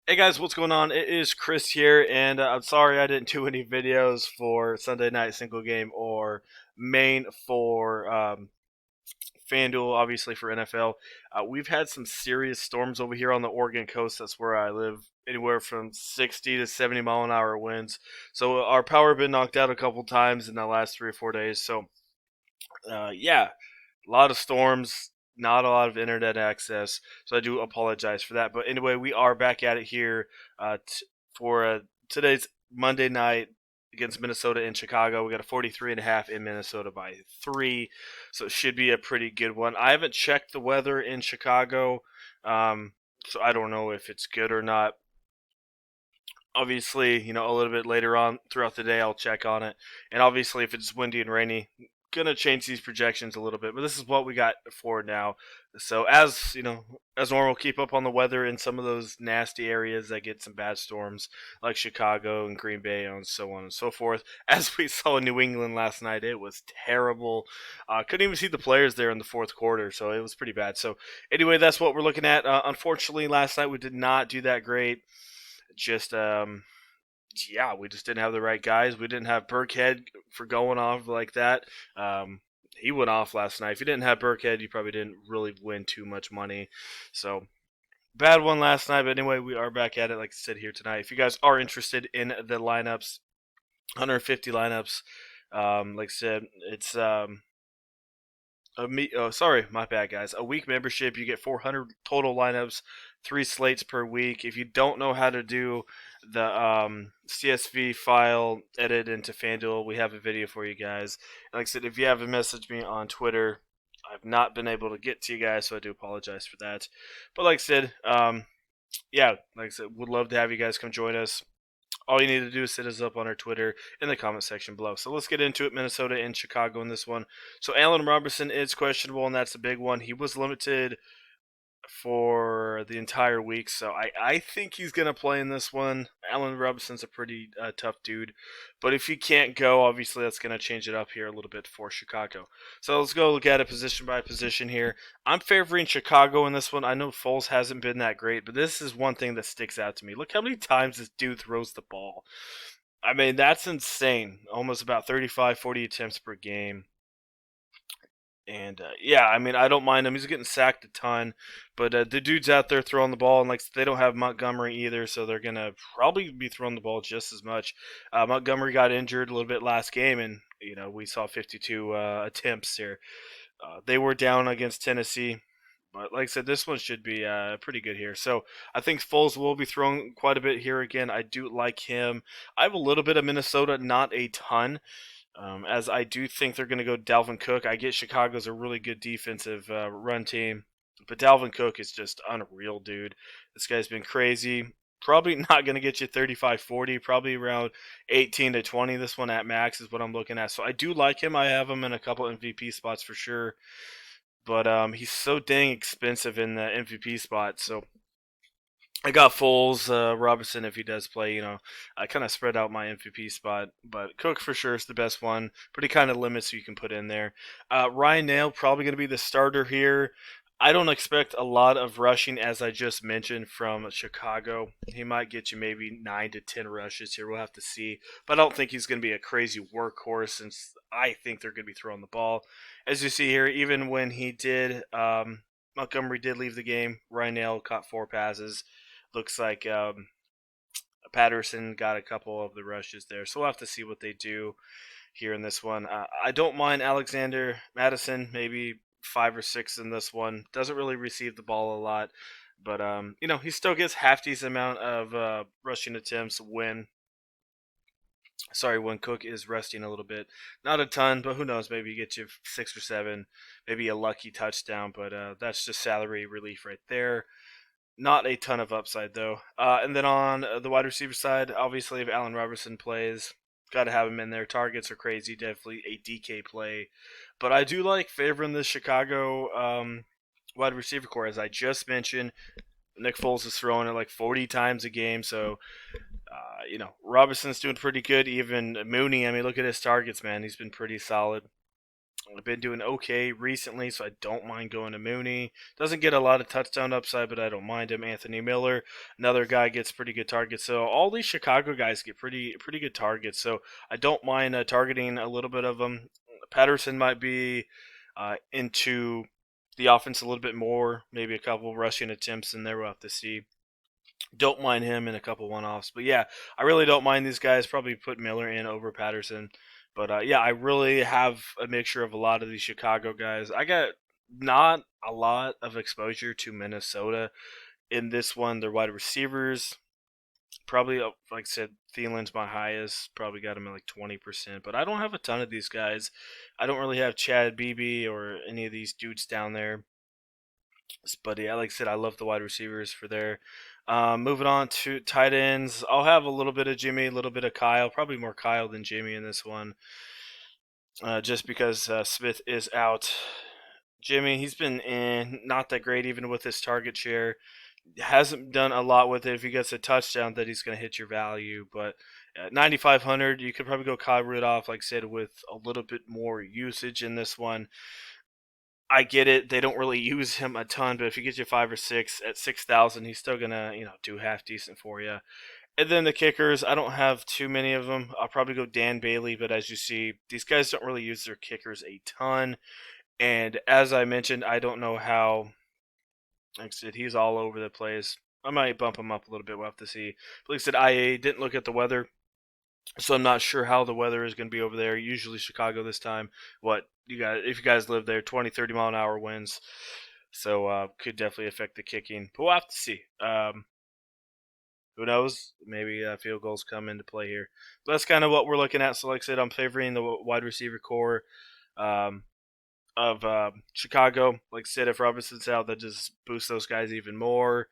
Hey guys, what's going on? It is Chris here, and I'm sorry I didn't do any videos for Sunday Night Single Game or main for Fanduel, obviously for NFL. We've had some serious storms over here on the Oregon coast. That's where I live, anywhere from 60 to 70 mile an hour winds. So our power been knocked out a couple times in the last 3 or 4 days. So yeah, a lot of storms, not a lot of internet access. So I do apologize for that. But anyway, we are back at it here for today's Monday night against Minnesota in Chicago. We got a 43.5 in Minnesota by 3. So it should be a pretty good one. I haven't checked the weather in Chicago. So I don't know if it's good or not. Obviously, a little bit later on throughout the day, I'll check on it. And obviously, if it's windy and rainy, gonna change these projections a little bit. But this is what we got for now. So as normal, keep up on the weather in some of those nasty areas that get some bad storms, like Chicago and Green Bay, and so on and so forth. As we saw in New England last night, it was terrible. Couldn't even see the players there in the fourth quarter, so it was pretty bad. So anyway, that's what we're looking at. Unfortunately, last night we did not do that great. Just yeah, we just didn't have the right guys. We didn't have Burkhead for going off like that. He went off last night. If you didn't have Burkhead, you probably didn't really win too much money. So bad one last night, but anyway, we are back at it, like I said, here tonight. If you guys are interested in the lineups, 150 lineups, like I said, it's sorry, my bad, guys. A week membership, you get 400 total lineups, 3 slates per week. If you don't know how to do the CSV file edit into FanDuel, we have a video for you guys. And like I said, if you haven't messaged me on Twitter, I've not been able to get to you guys, so I do apologize for that. But like I said, yeah, like I said, would love to have you guys come join us. All you need to do is hit us up on our Twitter in the comment section below. So let's get into it. Minnesota and Chicago in this one. So Allen Robinson is questionable, and that's a big one. He was limited for the entire week, so I think he's going to play in this one. Allen Robinson's a pretty tough dude, but if he can't go, obviously that's going to change it up here a little bit for Chicago. So let's go look at it position by position here. I'm favoring Chicago in this one. I know Foles hasn't been that great, but this is one thing that sticks out to me. Look how many times this dude throws the ball. I mean, that's insane. Almost about 35, 40 attempts per game. And yeah, I mean, I don't mind him. He's getting sacked a ton, but the dude's out there throwing the ball, and like they don't have Montgomery either, so they're gonna probably be throwing the ball just as much. Montgomery got injured a little bit last game, and we saw 52 attempts here. They were down against Tennessee, but like I said, this one should be pretty good here. So I think Foles will be throwing quite a bit here again. I do like him. I have a little bit of Minnesota, not a ton. As I do think they're going to go Dalvin Cook. I get Chicago's a really good defensive run team, but Dalvin Cook is just unreal, dude. This guy's been crazy. Probably not going to get you 35, 40, probably around 18 to 20. This one at max is what I'm looking at. So I do like him. I have him in a couple MVP spots for sure. But he's so dang expensive in the MVP spot. So I got Foles, Robinson if he does play. I kind of spread out my MVP spot, but Cook for sure is the best one. Pretty kind of limits you can put in there. Ryan Nail probably going to be the starter here. I don't expect a lot of rushing, as I just mentioned, from Chicago. He might get you maybe 9 to 10 rushes here. We'll have to see. But I don't think he's going to be a crazy workhorse since I think they're going to be throwing the ball. As you see here, even when he did, Montgomery did leave the game, Ryan Nail caught 4 passes. Looks like Patterson got a couple of the rushes there. So we'll have to see what they do here in this one. I don't mind Alexander Madison, maybe 5 or 6 in this one. Doesn't really receive the ball a lot, but he still gets half decent amount of rushing attempts when Cook is resting a little bit. Not a ton, but who knows? Maybe you get you 6 or 7, maybe a lucky touchdown. But that's just salary relief right there. Not a ton of upside though. And then on the wide receiver side, obviously if Allen Robertson plays, got to have him in there. Targets are crazy, definitely a DK play. But I do like favoring the Chicago wide receiver core, as I just mentioned. Nick Foles is throwing it like 40 times a game, so Robinson's doing pretty good. Even Mooney, I mean, look at his targets, man. He's been pretty solid. I've been doing okay recently, so I don't mind going to Mooney. Doesn't get a lot of touchdown upside, but I don't mind him. Anthony Miller, another guy, gets pretty good targets. So all these Chicago guys get pretty good targets. So I don't mind targeting a little bit of them. Patterson might be into the offense a little bit more, maybe a couple rushing attempts in there. We'll have to see. Don't mind him in a couple one-offs, but yeah, I really don't mind these guys. Probably put Miller in over Patterson, but yeah, I really have a mixture of a lot of these Chicago guys. I got not a lot of exposure to Minnesota in this one. Their wide receivers, probably like I said, Thielen's my highest. Probably got him at like 20%, but I don't have a ton of these guys. I don't really have Chad Beebe or any of these dudes down there. But yeah, like I said, I love the wide receivers for there. Moving on to tight ends, I'll have a little bit of Jimmy, a little bit of Kyle, probably more Kyle than Jimmy in this one, just because Smith is out. Jimmy, he's been not that great even with his target share. Hasn't done a lot with it. If he gets a touchdown, that he's going to hit your value. But 9,500, you could probably go Kyle Rudolph, like I said, with a little bit more usage in this one. I get it. They don't really use him a ton, but if he gets you 5 or 6 at 6,000, he's still gonna do half decent for you. And then the kickers, I don't have too many of them. I'll probably go Dan Bailey, but as you see, these guys don't really use their kickers a ton. And as I mentioned, I don't know how. Like I said, he's all over the place. I might bump him up a little bit. We'll have to see. But like I said, IA didn't look at the weather. So I'm not sure how the weather is going to be over there. Usually Chicago this time. What you guys, if you guys live there, 20, 30 mile an hour winds. So could definitely affect the kicking. But we'll have to see. Who knows? Maybe field goals come into play here. But that's kind of what we're looking at. So like I said, I'm favoring the wide receiver core um, of Chicago. Like I said, if Robinson's out, that just boosts those guys even more.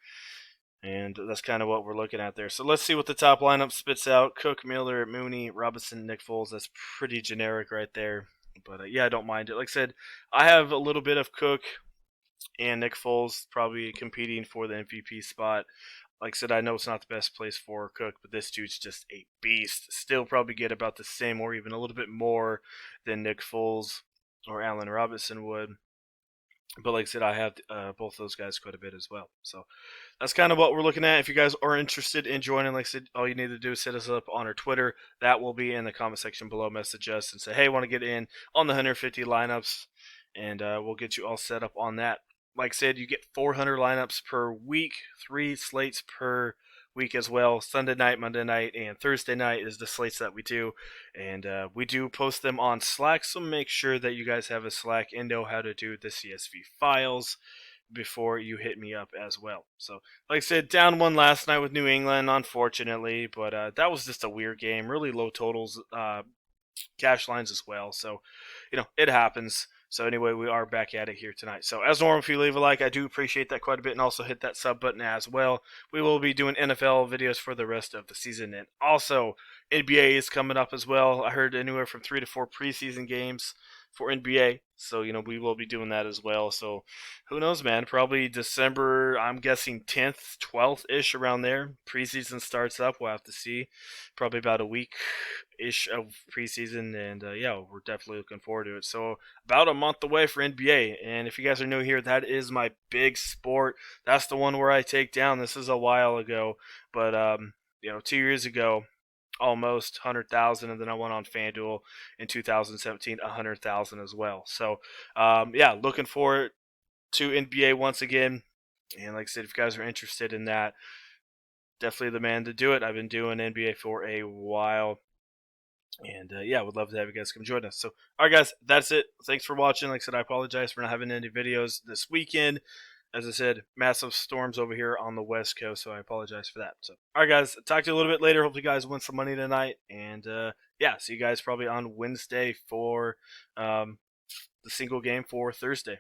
And that's kind of what we're looking at there. So let's see what the top lineup spits out. Cook, Miller, Mooney, Robinson, Nick Foles. That's pretty generic right there. But yeah, I don't mind it. Like I said, I have a little bit of Cook and Nick Foles probably competing for the MVP spot. Like I said, I know it's not the best place for Cook, but this dude's just a beast. Still probably get about the same or even a little bit more than Nick Foles or Allen Robinson would. But like I said, I have both those guys quite a bit as well. So that's kind of what we're looking at. If you guys are interested in joining, like I said, all you need to do is hit us up on our Twitter. That will be in the comment section below. Message us and say, hey, I want to get in on the 150 lineups, and we'll get you all set up on that. Like I said, you get 400 lineups per week, 3 slates per week as well. Sunday night, Monday night, and Thursday night is the slates that we do. And we do post them on Slack, so make sure that you guys have a Slack and know how to do the CSV files before you hit me up as well. So, like I said, down one last night with New England, unfortunately, but that was just a weird game. Really low totals, cash lines as well. So, it happens. So anyway, we are back at it here tonight. So as normal, if you leave a like, I do appreciate that quite a bit, and also hit that sub button as well. We will be doing NFL videos for the rest of the season, and also NBA is coming up as well. I heard anywhere from 3 to 4 preseason games for NBA, so we will be doing that as well. So who knows, man? Probably December. I'm guessing 10th, 12th ish around there. Preseason starts up. We'll have to see. Probably about a week ish of preseason, and yeah, we're definitely looking forward to it. So about a month away for NBA, and if you guys are new here, that is my big sport. That's the one where I take down. This is a while ago, but 2 years ago, almost 100,000, and then I went on Fanduel in 2017, 100,000 as well. So yeah, looking forward to NBA once again. And like I said, if you guys are interested in that, definitely the man to do it. I've been doing NBA for a while. And yeah, would love to have you guys come join us. So, all right, guys, that's it. Thanks for watching. Like I said, I apologize for not having any videos this weekend. As I said, massive storms over here on the West Coast, so I apologize for that. So, all right, guys, talk to you a little bit later. Hope you guys win some money tonight. And yeah, see you guys probably on Wednesday for the single game for Thursday.